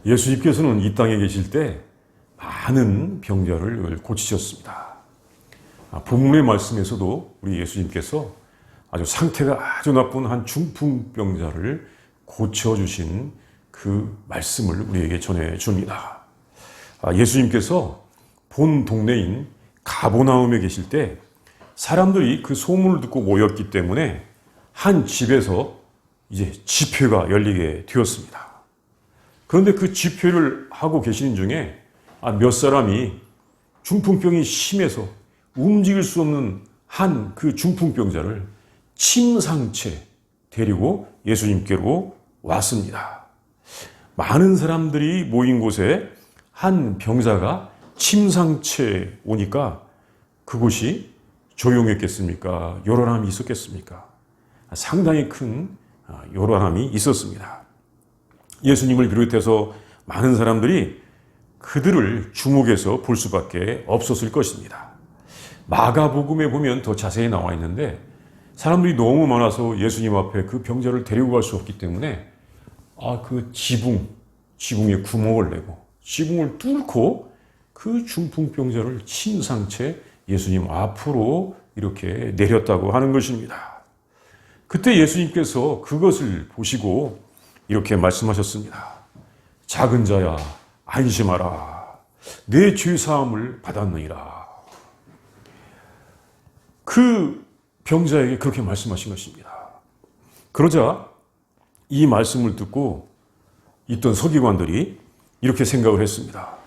예수님께서는 이 땅에 계실 때 많은 병자를 고치셨습니다. 본문의 말씀에서도 우리 예수님께서 아주 상태가 아주 나쁜 한 중풍병자를 고쳐주신 그 말씀을 우리에게 전해줍니다. 예수님께서 본 동네인 가버나움에 계실 때 사람들이 그 소문을 듣고 모였기 때문에 한 집에서 이제 집회가 열리게 되었습니다. 그런데 그 집회를 하고 계시는 중에 몇 사람이 중풍병이 심해서 움직일 수 없는 한 그 중풍병자를 침상채 데리고 예수님께로 왔습니다. 많은 사람들이 모인 곳에 한 병자가 침상채 오니까 그곳이 조용했겠습니까? 요란함이 있었겠습니까? 상당히 큰 요란함이 있었습니다. 예수님을 비롯해서 많은 사람들이 그들을 주목해서 볼 수밖에 없었을 것입니다. 마가복음에 보면 더 자세히 나와 있는데 사람들이 너무 많아서 예수님 앞에 그 병자를 데리고 갈 수 없기 때문에 그 지붕에 구멍을 내고 지붕을 뚫고 그 중풍병자를 침상채 예수님 앞으로 이렇게 내렸다고 하는 것입니다. 그때 예수님께서 그것을 보시고 이렇게 말씀하셨습니다. 작은 자야 안심하라. 내 죄사함을 받았느니라. 그 병자에게 그렇게 말씀하신 것입니다. 그러자 이 말씀을 듣고 있던 서기관들이 이렇게 생각을 했습니다.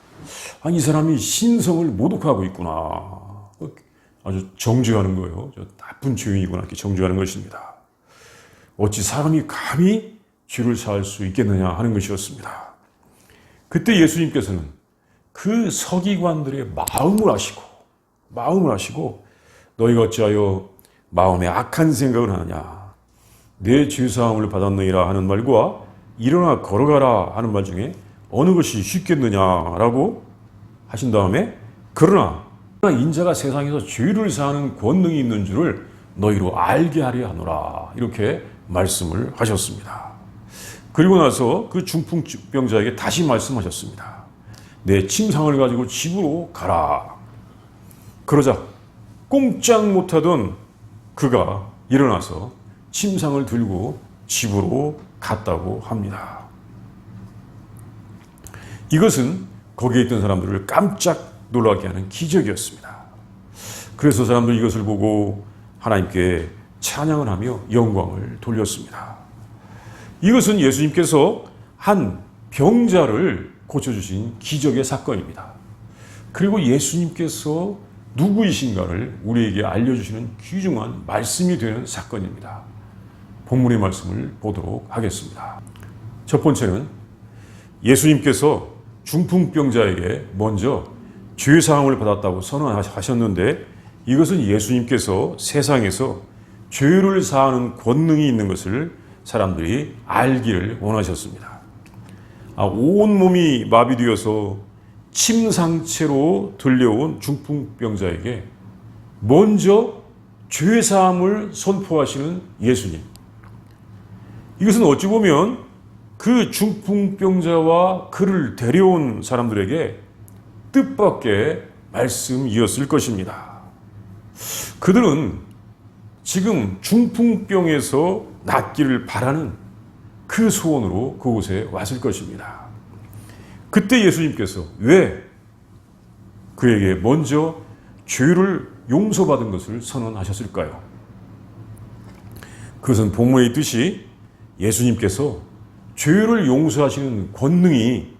이 사람이 신성을 모독하고 있구나. 아주 정죄하는 거예요. 저 나쁜 죄인이구나 이렇게 정죄하는 것입니다. 어찌 사람이 감히 죄를 사할 수 있겠느냐 하는 것이었습니다. 그때 예수님께서는 그 서기관들의 마음을 아시고 너희가 어찌하여 마음에 악한 생각을 하느냐. 내 죄사함을 받았느니라 하는 말과 일어나 걸어가라 하는 말 중에 어느 것이 쉽겠느냐라고 하신 다음에 그러나 인자가 세상에서 죄를 사하는 권능이 있는 줄을 너희로 알게 하려 하노라 이렇게 말씀을 하셨습니다. 그리고 나서 그 중풍병자에게 다시 말씀하셨습니다. 내 침상을 가지고 집으로 가라. 그러자 꼼짝 못하던 그가 일어나서 침상을 들고 집으로 갔다고 합니다. 이것은 거기에 있던 사람들을 깜짝 놀라게 하는 기적이었습니다. 그래서 사람들이 이것을 보고 하나님께 찬양을 하며 영광을 돌렸습니다. 이것은 예수님께서 한 병자를 고쳐주신 기적의 사건입니다. 그리고 예수님께서 누구이신가를 우리에게 알려주시는 귀중한 말씀이 되는 사건입니다. 본문의 말씀을 보도록 하겠습니다. 첫 번째는 예수님께서 중풍병자에게 먼저 죄사함을 받았다고 선언하셨는데 이것은 예수님께서 세상에서 죄를 사하는 권능이 있는 것을 사람들이 알기를 원하셨습니다. 온몸이 마비되어서 침상채로 들려온 중풍병자에게 먼저 죄사함을 선포하시는 예수님. 이것은 어찌 보면 그 중풍병자와 그를 데려온 사람들에게 뜻밖의 말씀이었을 것입니다. 그들은 지금 중풍병에서 낫기를 바라는 그 소원으로 그곳에 왔을 것입니다. 그때 예수님께서 왜 그에게 먼저 죄를 용서받은 것을 선언하셨을까요? 그것은 본문에 있듯이 예수님께서 죄를 용서하시는 권능이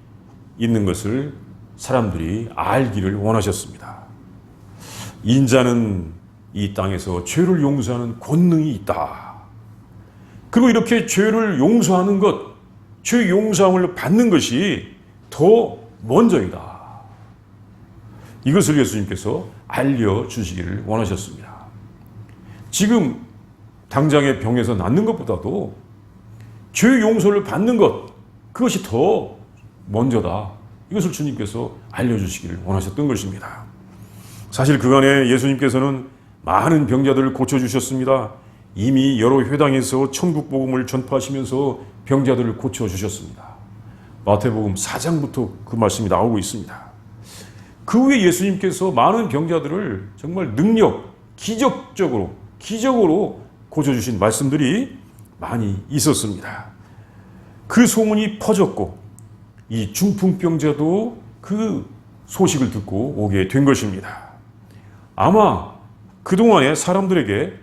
있는 것을 사람들이 알기를 원하셨습니다. 인자는 이 땅에서 죄를 용서하는 권능이 있다. 그리고 이렇게 죄를 용서하는 것, 죄 용서함을 받는 것이 더 먼저이다. 이것을 예수님께서 알려주시기를 원하셨습니다. 지금 당장의 병에서 낫는 것보다도 죄 용서를 받는 것, 그것이 더 먼저다. 이것을 주님께서 알려주시기를 원하셨던 것입니다. 사실 그간에 예수님께서는 많은 병자들을 고쳐주셨습니다. 이미 여러 회당에서 천국 복음을 전파하시면서 병자들을 고쳐주셨습니다. 마태복음 4장부터 그 말씀이 나오고 있습니다. 그 후에 예수님께서 많은 병자들을 정말 기적으로 고쳐주신 말씀들이 많이 있었습니다. 그 소문이 퍼졌고 이 중풍병자도 그 소식을 듣고 오게 된 것입니다. 아마 그동안에 사람들에게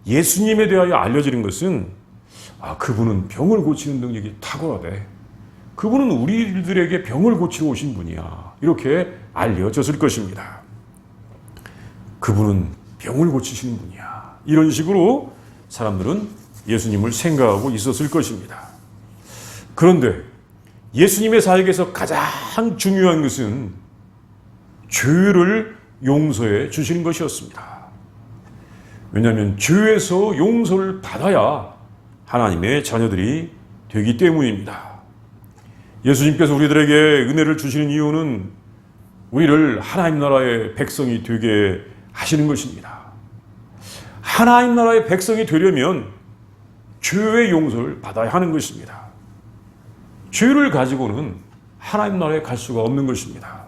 예수님에 대하여 알려지는 것은 그분은 병을 고치는 능력이 탁월하대. 그분은 우리들에게 병을 고치러 오신 분이야. 이렇게 알려졌을 것입니다. 그분은 병을 고치시는 분이야. 이런 식으로 사람들은 예수님을 생각하고 있었을 것입니다. 그런데 예수님의 사역에서 가장 중요한 것은 죄를 용서해 주시는 것이었습니다. 왜냐하면 죄에서 용서를 받아야 하나님의 자녀들이 되기 때문입니다. 예수님께서 우리들에게 은혜를 주시는 이유는 우리를 하나님 나라의 백성이 되게 하시는 것입니다. 하나님 나라의 백성이 되려면 죄의 용서를 받아야 하는 것입니다. 죄를 가지고는 하나님 나라에 갈 수가 없는 것입니다.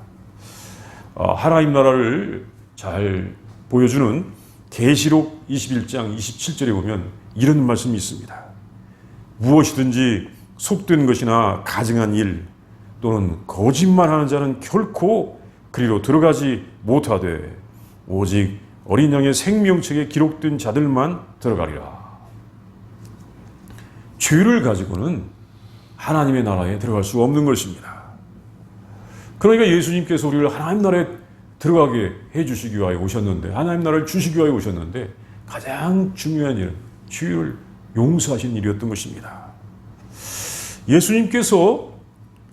하나님 나라를 잘 보여주는 계시록 21장 27절에 보면 이런 말씀이 있습니다. 무엇이든지 속된 것이나 가증한 일 또는 거짓말하는 자는 결코 그리로 들어가지 못하되 오직 어린 양의 생명책에 기록된 자들만 들어가리라. 죄를 가지고는 하나님의 나라에 들어갈 수가 없는 것입니다. 그러니까 예수님께서 우리를 하나님 나라에 들어가게 해주시기 위하여 오셨는데, 하나님 나라를 주시기 위하여 오셨는데 가장 중요한 일은 죄를 용서하신 일이었던 것입니다. 예수님께서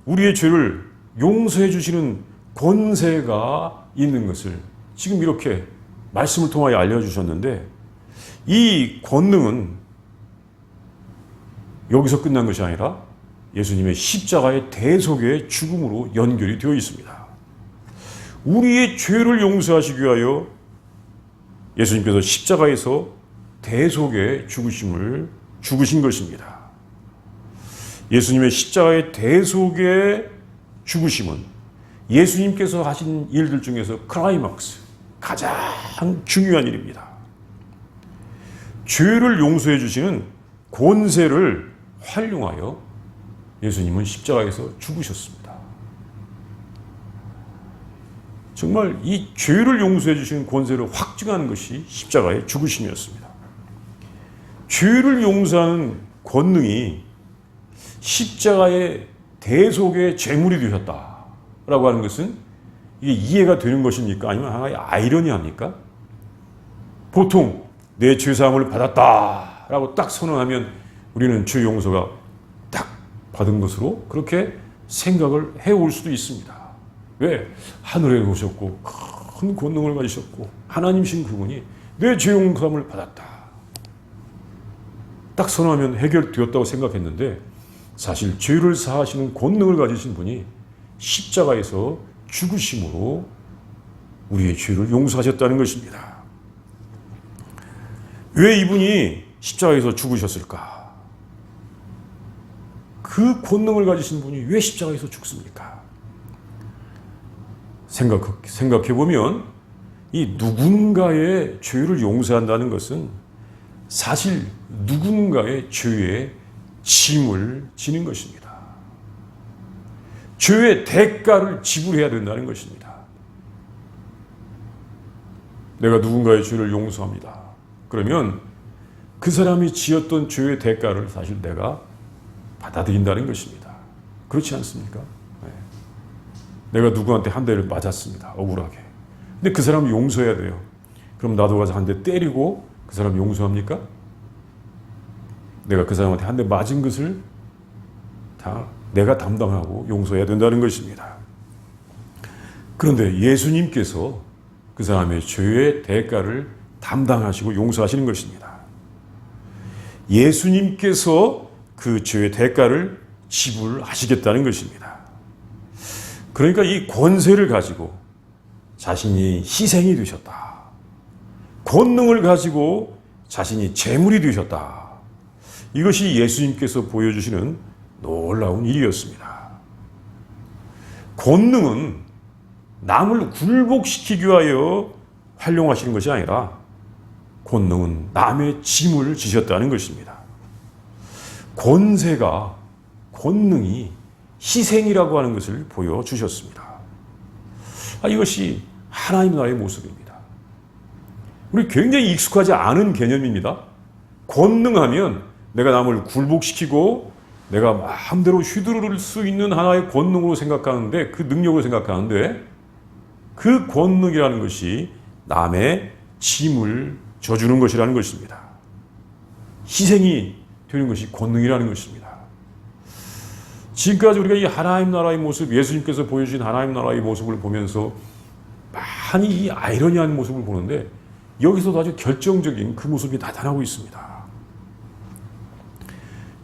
우리의 죄를 용서해 주시는 권세가 있는 것을 지금 이렇게 말씀을 통하여 알려주셨는데, 이 권능은 여기서 끝난 것이 아니라 예수님의 십자가의 대속의 죽음으로 연결이 되어 있습니다. 우리의 죄를 용서하시기 위하여 예수님께서 십자가에서 대속의 죽으신 것입니다. 예수님의 십자가의 대속의 죽으심은 예수님께서 하신 일들 중에서 클라이막스, 가장 중요한 일입니다. 죄를 용서해 주시는 권세를 활용하여 예수님은 십자가에서 죽으셨습니다. 정말 이 죄를 용서해 주시는 권세를 확증하는 것이 십자가의 죽으심이었습니다. 죄를 용서하는 권능이 십자가의 대속의 제물이 되셨다라고 하는 것은 이게 이해가 되는 것입니까? 아니면 하나의 아이러니합니까? 보통 내 죄사함을 받았다라고 딱 선언하면 우리는 죄 용서가 딱 받은 것으로 그렇게 생각을 해올 수도 있습니다. 왜? 하늘에 오셨고 큰 권능을 가지셨고 하나님이신 그분이 내 죄 용서함을 받았다. 딱 선언하면 해결되었다고 생각했는데, 사실 죄를 사하시는 권능을 가지신 분이 십자가에서 죽으심으로 우리의 죄를 용서하셨다는 것입니다. 왜 이분이 십자가에서 죽으셨을까? 그 권능을 가지신 분이 왜 십자가에서 죽습니까? 생각해보면 이 누군가의 죄를 용서한다는 것은 사실 누군가의 죄의 짐을 지는 것입니다. 죄의 대가를 지불해야 된다는 것입니다. 내가 누군가의 죄를 용서합니다. 그러면 그 사람이 지었던 죄의 대가를 사실 내가 받아들인다는 것입니다. 그렇지 않습니까? 네. 내가 누구한테 한 대를 맞았습니다. 억울하게. 근데 그 사람을 용서해야 돼요. 그럼 나도 가서 한 대 때리고 그 사람 용서합니까? 내가 그 사람한테 한 대 맞은 것을 다 내가 담당하고 용서해야 된다는 것입니다. 그런데 예수님께서 그 사람의 죄의 대가를 담당하시고 용서하시는 것입니다. 예수님께서 그 죄의 대가를 지불하시겠다는 것입니다. 그러니까 이 권세를 가지고 자신이 희생이 되셨다. 권능을 가지고 자신이 제물이 되셨다. 이것이 예수님께서 보여주시는 놀라운 일이었습니다. 권능은 남을 굴복시키기 위하여 활용하시는 것이 아니라 권능은 남의 짐을 지셨다는 것입니다. 권능이 희생이라고 하는 것을 보여주셨습니다. 이것이 하나님 나라의 모습입니다. 우리 굉장히 익숙하지 않은 개념입니다. 권능하면 내가 남을 굴복시키고 내가 마음대로 휘두를 수 있는 하나의 권능으로 생각하는데, 그 능력으로 생각하는데, 그 권능이라는 것이 남의 짐을 져주는 것이라는 것입니다. 희생이 되는 것이 권능이라는 것입니다. 지금까지 우리가 이 하나님 나라의 모습, 예수님께서 보여주신 하나님 나라의 모습을 보면서 많이 이 아이러니한 모습을 보는데, 여기서도 아주 결정적인 그 모습이 나타나고 있습니다.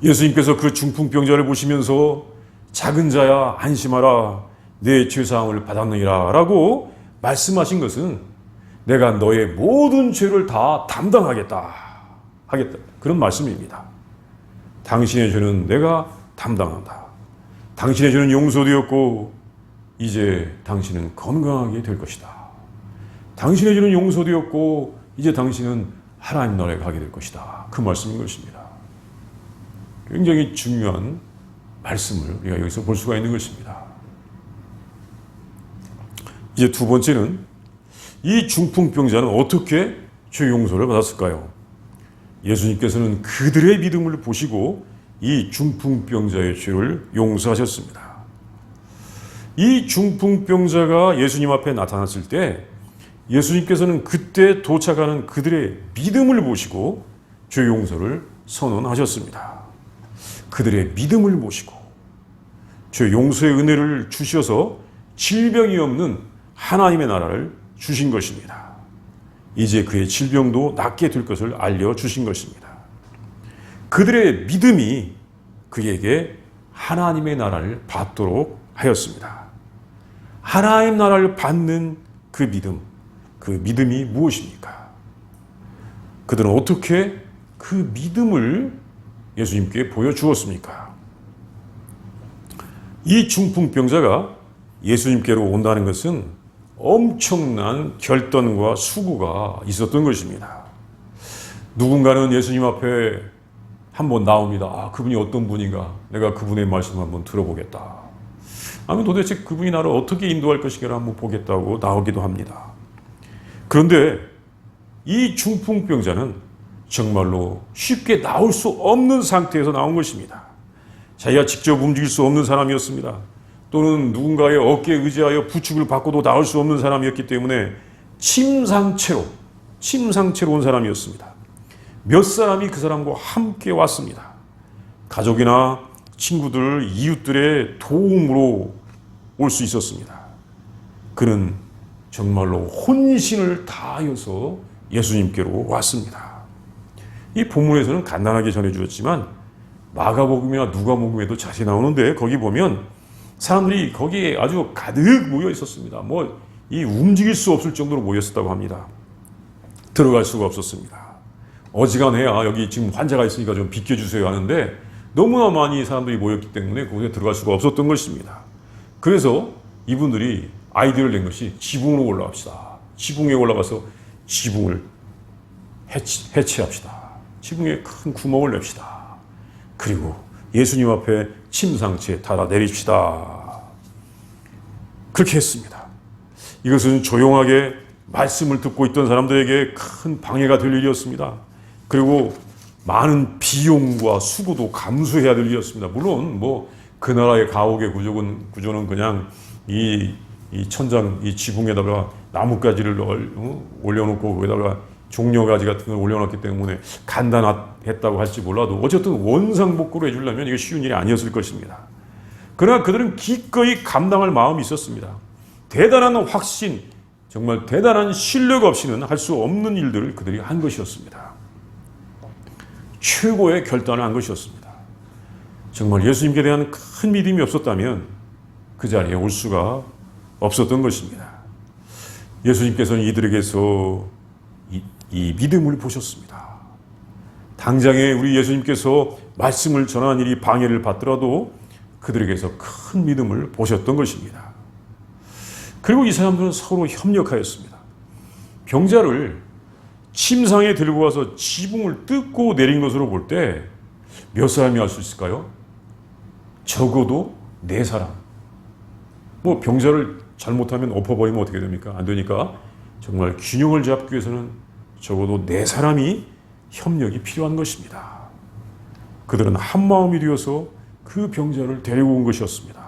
예수님께서 그 중풍병자를 보시면서 작은 자야 안심하라, 내 죄사함을 받았느니라 라고 말씀하신 것은 내가 너의 모든 죄를 다 담당하겠다 그런 말씀입니다. 당신의 죄는 내가 담당한다. 당신의 죄는 용서되었고 이제 당신은 건강하게 될 것이다. 당신의 죄는 용서되었고 이제 당신은 하나님 나라에 가게 될 것이다. 그 말씀인 것입니다. 굉장히 중요한 말씀을 우리가 여기서 볼 수가 있는 것입니다. 이제 두 번째는 이 중풍병자는 어떻게 죄 용서를 받았을까요? 예수님께서는 그들의 믿음을 보시고 이 중풍병자의 죄를 용서하셨습니다. 이 중풍병자가 예수님 앞에 나타났을 때 예수님께서는 그때 도착하는 그들의 믿음을 보시고 죄 용서를 선언하셨습니다. 그들의 믿음을 보시고 죄 용서의 은혜를 주셔서 질병이 없는 하나님의 나라를 주신 것입니다. 이제 그의 질병도 낫게 될 것을 알려주신 것입니다. 그들의 믿음이 그에게 하나님의 나라를 받도록 하였습니다. 하나님 나라를 받는 그 믿음이 무엇입니까? 그들은 어떻게 그 믿음을 예수님께 보여주었습니까? 이 중풍병자가 예수님께로 온다는 것은 엄청난 결단과 수고가 있었던 것입니다. 누군가는 예수님 앞에 한번 나옵니다. 그분이 어떤 분인가? 내가 그분의 말씀을 한번 들어보겠다. 아니 도대체 그분이 나를 어떻게 인도할 것인가를 한번 보겠다고 나오기도 합니다. 그런데 이 중풍병자는 정말로 쉽게 나올 수 없는 상태에서 나온 것입니다. 자기가 직접 움직일 수 없는 사람이었습니다. 또는 누군가의 어깨에 의지하여 부축을 받고도 나올 수 없는 사람이었기 때문에 침상체로 온 사람이었습니다. 몇 사람이 그 사람과 함께 왔습니다. 가족이나 친구들, 이웃들의 도움으로 올 수 있었습니다. 그는 정말로 혼신을 다하여서 예수님께로 왔습니다. 이 본문에서는 간단하게 전해주었지만 마가복음이나 누가복음에도 자세히 나오는데 거기 보면 사람들이 거기에 아주 가득 모여 있었습니다. 이 움직일 수 없을 정도로 모였었다고 합니다. 들어갈 수가 없었습니다. 어지간해야 여기 지금 환자가 있으니까 좀 비켜주세요 하는데 너무나 많이 사람들이 모였기 때문에 거기에 들어갈 수가 없었던 것입니다. 그래서 이분들이 아이디어를 낸 것이 지붕으로 올라갑시다. 지붕에 올라가서 지붕을 해체합시다. 지붕에 큰 구멍을 냅시다. 그리고 예수님 앞에 침상치에 달아 내립시다. 그렇게 했습니다. 이것은 조용하게 말씀을 듣고 있던 사람들에게 큰 방해가 될 일이었습니다. 그리고 많은 비용과 수고도 감수해야 될 일이었습니다. 물론 그 나라의 가옥의 구조는 그냥 이 천장, 이 지붕에다가 나뭇가지를 올려놓고 거기다가 종려가지 같은 걸 올려놨기 때문에 간단했다고 할지 몰라도 어쨌든 원상복구로 해주려면 이게 쉬운 일이 아니었을 것입니다. 그러나 그들은 기꺼이 감당할 마음이 있었습니다. 대단한 확신, 정말 대단한 실력 없이는 할 수 없는 일들을 그들이 한 것이었습니다. 최고의 결단을 한 것이었습니다. 정말 예수님께 대한 큰 믿음이 없었다면 그 자리에 올 수가 없었던 것입니다. 예수님께서는 이들에게서 이 믿음을 보셨습니다. 당장에 우리 예수님께서 말씀을 전하는 일이 방해를 받더라도 그들에게서 큰 믿음을 보셨던 것입니다. 그리고 이 사람들은 서로 협력하였습니다. 병자를 침상에 들고 와서 지붕을 뜯고 내린 것으로 볼 때 몇 사람이 할 수 있을까요? 적어도 4사람. 병자를 잘못하면 엎어버리면 어떻게 됩니까? 안 되니까 정말 균형을 잡기 위해서는 적어도 4사람이 협력이 필요한 것입니다. 그들은 한 마음이 되어서 그 병자를 데리고 온 것이었습니다.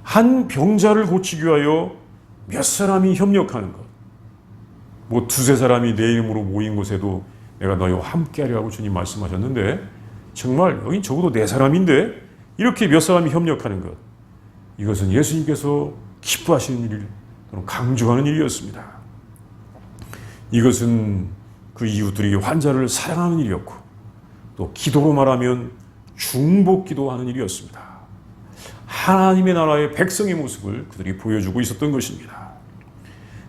한 병자를 고치기 위하여 몇 사람이 협력하는 것. 2-3사람이 내 이름으로 모인 곳에도 내가 너희와 함께하리라 고 주님 말씀하셨는데 정말 여긴 적어도 4사람인데 이렇게 몇 사람이 협력하는 것. 이것은 예수님께서 기뻐하시는 일, 또는 강조하는 일이었습니다. 이것은 그 이웃들이 환자를 사랑하는 일이었고 또 기도로 말하면 중보기도하는 일이었습니다. 하나님의 나라의 백성의 모습을 그들이 보여주고 있었던 것입니다.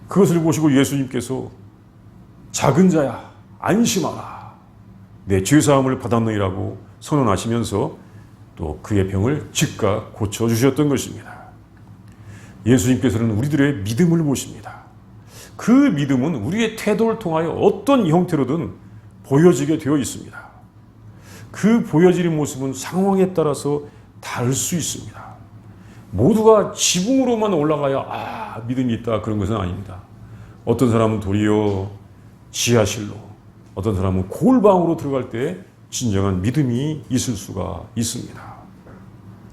그것을 보시고 예수님께서 작은 자야 안심하라 내 죄사함을 받았느니라고 선언하시면서 또 그의 병을 즉각 고쳐주셨던 것입니다. 예수님께서는 우리들의 믿음을 보십니다. 그 믿음은 우리의 태도를 통하여 어떤 형태로든 보여지게 되어 있습니다. 그 보여지는 모습은 상황에 따라서 다를 수 있습니다. 모두가 지붕으로만 올라가야 믿음이 있다 그런 것은 아닙니다. 어떤 사람은 도리어 지하실로, 어떤 사람은 골방으로 들어갈 때 진정한 믿음이 있을 수가 있습니다.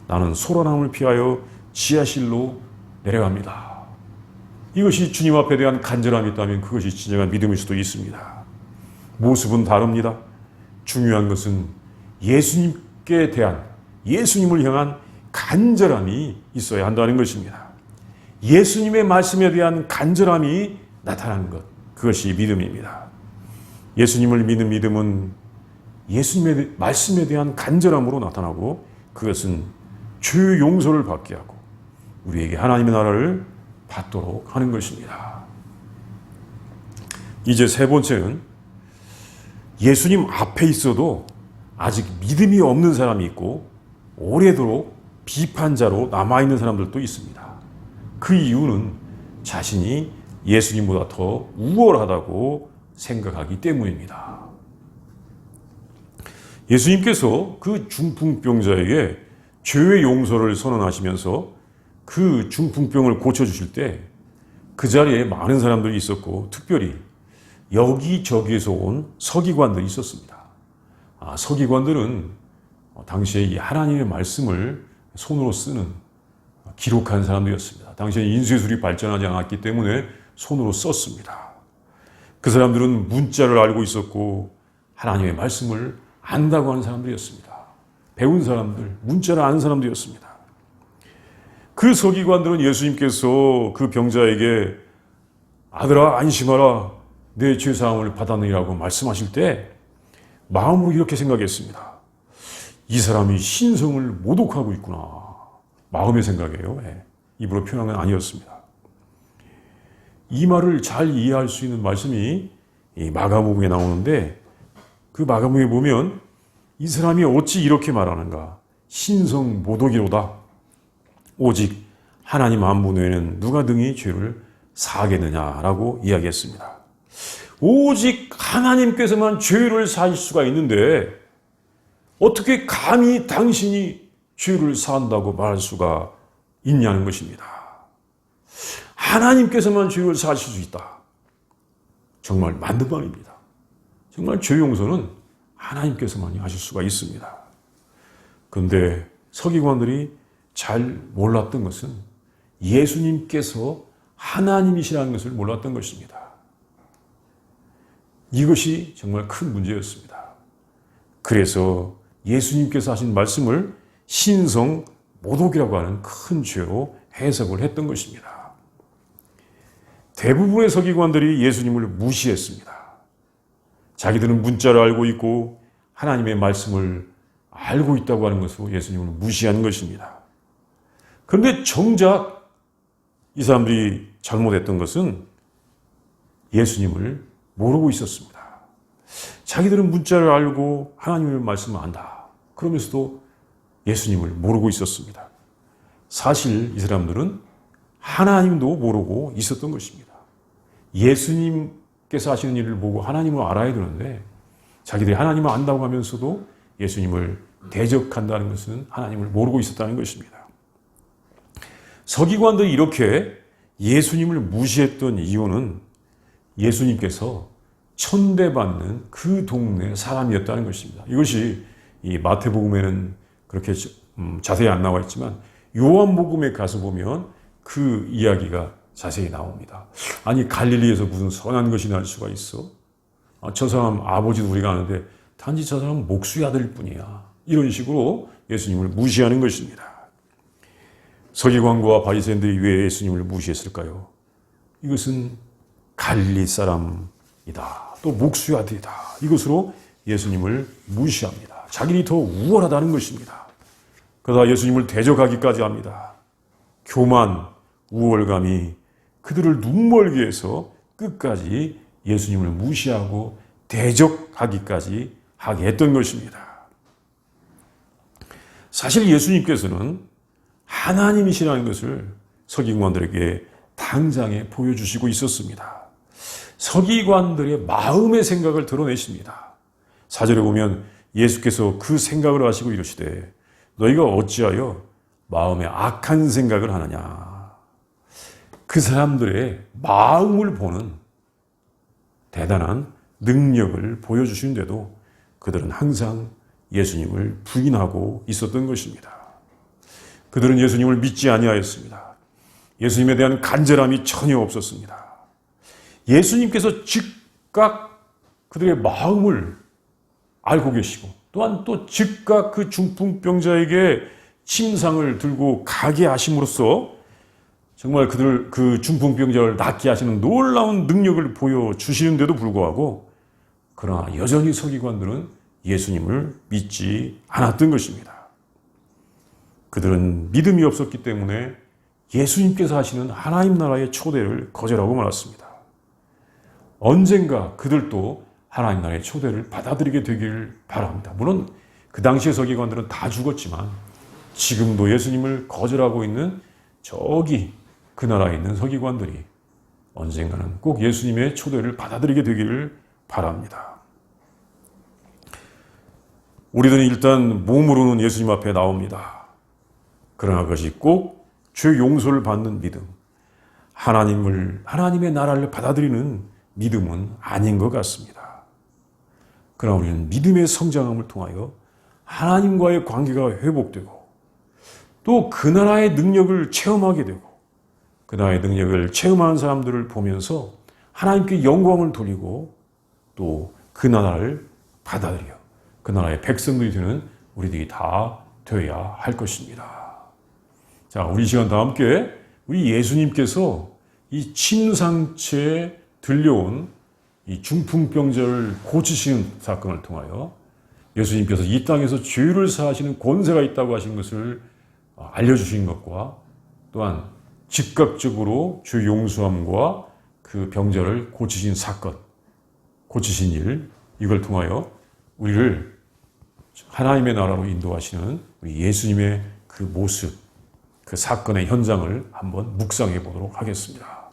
나는 소란함을 피하여 지하실로 내려갑니다. 이것이 주님 앞에 대한 간절함이 있다면 그것이 진정한 믿음일 수도 있습니다. 모습은 다릅니다. 중요한 것은 예수님께 대한, 예수님을 향한 간절함이 있어야 한다는 것입니다. 예수님의 말씀에 대한 간절함이 나타나는 것, 그것이 믿음입니다. 예수님을 믿는 믿음은 예수님의 말씀에 대한 간절함으로 나타나고 그것은 죄 용서를 받게 하고 우리에게 하나님의 나라를 받도록 하는 것입니다. 이제 3번째는 예수님 앞에 있어도 아직 믿음이 없는 사람이 있고 오래도록 비판자로 남아있는 사람들도 있습니다. 그 이유는 자신이 예수님보다 더 우월하다고 생각하기 때문입니다. 예수님께서 그 중풍병자에게 죄의 용서를 선언하시면서 그 중풍병을 고쳐주실 때 그 자리에 많은 사람들이 있었고 특별히 여기저기에서 온 서기관들이 있었습니다. 서기관들은 당시에 이 하나님의 말씀을 손으로 쓰는 기록한 사람들이었습니다. 당시에 인쇄술이 발전하지 않았기 때문에 손으로 썼습니다. 그 사람들은 문자를 알고 있었고 하나님의 말씀을 안다고 하는 사람들이었습니다. 배운 사람들, 문자를 아는 사람들이었습니다. 그 서기관들은 예수님께서 그 병자에게 아들아 안심하라 내 죄사함을 받았느니라고 말씀하실 때 마음으로 이렇게 생각했습니다. 이 사람이 신성을 모독하고 있구나. 마음의 생각이에요. 입으로 표현한 건 아니었습니다. 이 말을 잘 이해할 수 있는 말씀이 이 마가복음에 나오는데 그 마가복음에 보면 이 사람이 어찌 이렇게 말하는가. 신성 모독이로다. 오직 하나님 한 분 외에는 누가 등이 죄를 사하겠느냐라고 이야기했습니다. 오직 하나님께서만 죄를 사할 수가 있는데 어떻게 감히 당신이 죄를 사한다고 말할 수가 있냐는 것입니다. 하나님께서만 죄를 사하실 수 있다. 정말 맞는 말입니다. 정말 죄 용서는 하나님께서만이 하실 수가 있습니다. 그런데 서기관들이 잘 몰랐던 것은 예수님께서 하나님이시라는 것을 몰랐던 것입니다. 이것이 정말 큰 문제였습니다. 그래서 예수님께서 하신 말씀을 신성 모독이라고 하는 큰 죄로 해석을 했던 것입니다. 대부분의 서기관들이 예수님을 무시했습니다. 자기들은 문자를 알고 있고 하나님의 말씀을 알고 있다고 하는 것으로 예수님을 무시한 것입니다. 그런데 정작 이 사람들이 잘못했던 것은 예수님을 모르고 있었습니다. 자기들은 문자를 알고 하나님의 말씀을 안다. 그러면서도 예수님을 모르고 있었습니다. 사실 이 사람들은 하나님도 모르고 있었던 것입니다. 예수님께서 하시는 일을 보고 하나님을 알아야 되는데 자기들이 하나님을 안다고 하면서도 예수님을 대적한다는 것은 하나님을 모르고 있었다는 것입니다. 서기관들이 이렇게 예수님을 무시했던 이유는 예수님께서 천대받는 그 동네 사람이었다는 것입니다. 이것이 이 마태복음에는 그렇게 자세히 안 나와 있지만 요한복음에 가서 보면 그 이야기가 자세히 나옵니다. 아니 갈릴리에서 무슨 선한 것이 날 수가 있어? 저 사람 아버지도 우리가 아는데 단지 저 사람은 목수의 아들일 뿐이야. 이런 식으로 예수님을 무시하는 것입니다. 서기관과 바리새인들이 왜 예수님을 무시했을까요? 이것은 갈릴리 사람이다. 또 목수의 아들이다. 이것으로 예수님을 무시합니다. 자기들이 더 우월하다는 것입니다. 그러다 예수님을 대적하기까지 합니다. 교만, 우월감이 그들을 눈멀게 해서 끝까지 예수님을 무시하고 대적하기까지 하게 했던 것입니다. 사실 예수님께서는 하나님이시라는 것을 서기관들에게 당장에 보여주시고 있었습니다. 서기관들의 마음의 생각을 드러내십니다. 4절에 보면 예수께서 그 생각을 하시고 이르시되 너희가 어찌하여 마음에 악한 생각을 하느냐. 그 사람들의 마음을 보는 대단한 능력을 보여주시는데도 그들은 항상 예수님을 부인하고 있었던 것입니다. 그들은 예수님을 믿지 아니하였습니다. 예수님에 대한 간절함이 전혀 없었습니다. 예수님께서 즉각 그들의 마음을 알고 계시고 또한 또 즉각 그 중풍병자에게 침상을 들고 가게 하심으로써 정말 그들 그 중풍병자를 낫게 하시는 놀라운 능력을 보여주시는데도 불구하고 그러나 여전히 서기관들은 예수님을 믿지 않았던 것입니다. 그들은 믿음이 없었기 때문에 예수님께서 하시는 하나님 나라의 초대를 거절하고 말았습니다. 언젠가 그들도 하나님 나라의 초대를 받아들이게 되길 바랍니다. 물론 그 당시의 서기관들은 다 죽었지만 지금도 예수님을 거절하고 있는 저기 그 나라에 있는 서기관들이 언젠가는 꼭 예수님의 초대를 받아들이게 되기를 바랍니다. 우리들은 일단 몸으로는 예수님 앞에 나옵니다. 그러나 그것이 꼭 죄 용서를 받는 믿음, 하나님의 나라를 받아들이는 믿음은 아닌 것 같습니다. 그러나 우리는 믿음의 성장함을 통하여 하나님과의 관계가 회복되고 또 그 나라의 능력을 체험하게 되고 그 나라의 능력을 체험하는 사람들을 보면서 하나님께 영광을 돌리고 또 그 나라를 받아들여 그 나라의 백성들이 되는 우리들이 다 되어야 할 것입니다. 자, 우리 시간 다 함께 우리 예수님께서 이 침상체에 들려온 이 중풍병자를 고치시는 사건을 통하여 예수님께서 이 땅에서 죄를 사하시는 권세가 있다고 하신 것을 알려주신 것과 또한 즉각적으로 죄 용서함과 그 병자를 고치신 사건, 고치신 일, 이걸 통하여 우리를 하나님의 나라로 인도하시는 우리 예수님의 그 모습, 그 사건의 현장을 한번 묵상해 보도록 하겠습니다.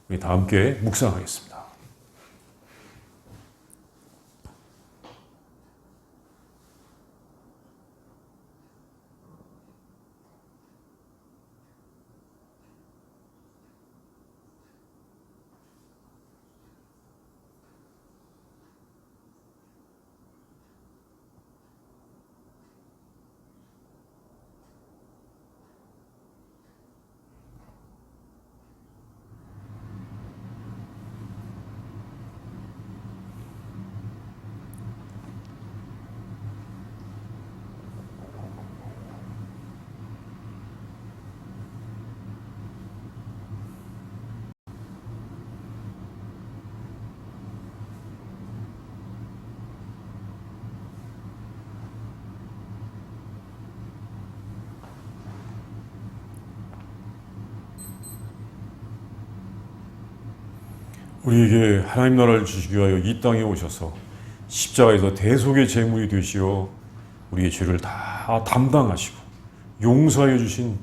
우리 다 함께 묵상하겠습니다. 우리에게 하나님 나라를 주시기 위하여 이 땅에 오셔서 십자가에서 대속의 제물이 되시어 우리의 죄를 다 담당하시고 용서하여 주신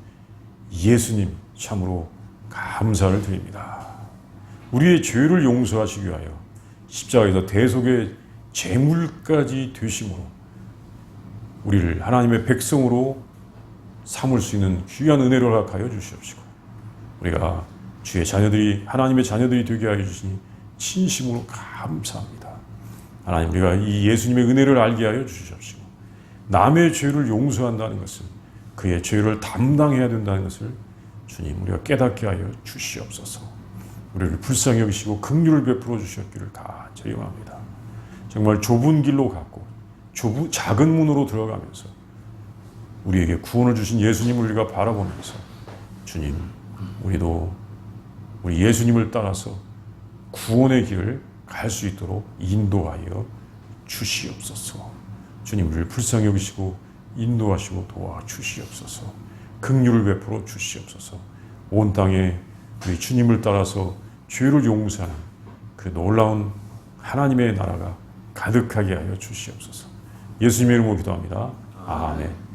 예수님 참으로 감사를 드립니다. 우리의 죄를 용서하시기 위하여 십자가에서 대속의 제물까지 되심으로 우리를 하나님의 백성으로 삼을 수 있는 귀한 은혜를 허락하여 주시옵시고, 우리가 주의 자녀들이, 하나님의 자녀들이 되게 하여 주시니 진심으로 감사합니다. 하나님, 우리가 이 예수님의 은혜를 알게 하여 주시옵시고, 남의 죄를 용서한다는 것은 그의 죄를 담당해야 된다는 것을 주님, 우리가 깨닫게 하여 주시옵소서. 우리를 불쌍히 여기시고 긍휼을 베풀어 주셨기를 다 제용합니다. 정말 좁은 길로 갔고 작은 문으로 들어가면서 우리에게 구원을 주신 예수님을 우리가 바라보면서, 주님, 우리도 우리 예수님을 따라서 구원의 길을 갈 수 있도록 인도하여 주시옵소서. 주님, 우리를 불쌍히 여기시고 인도하시고 도와주시옵소서. 긍휼을 베풀어 주시옵소서. 온 땅에 우리 주님을 따라서 죄를 용서하는 그 놀라운 하나님의 나라가 가득하게 하여 주시옵소서. 예수님의 이름으로 기도합니다. 아멘.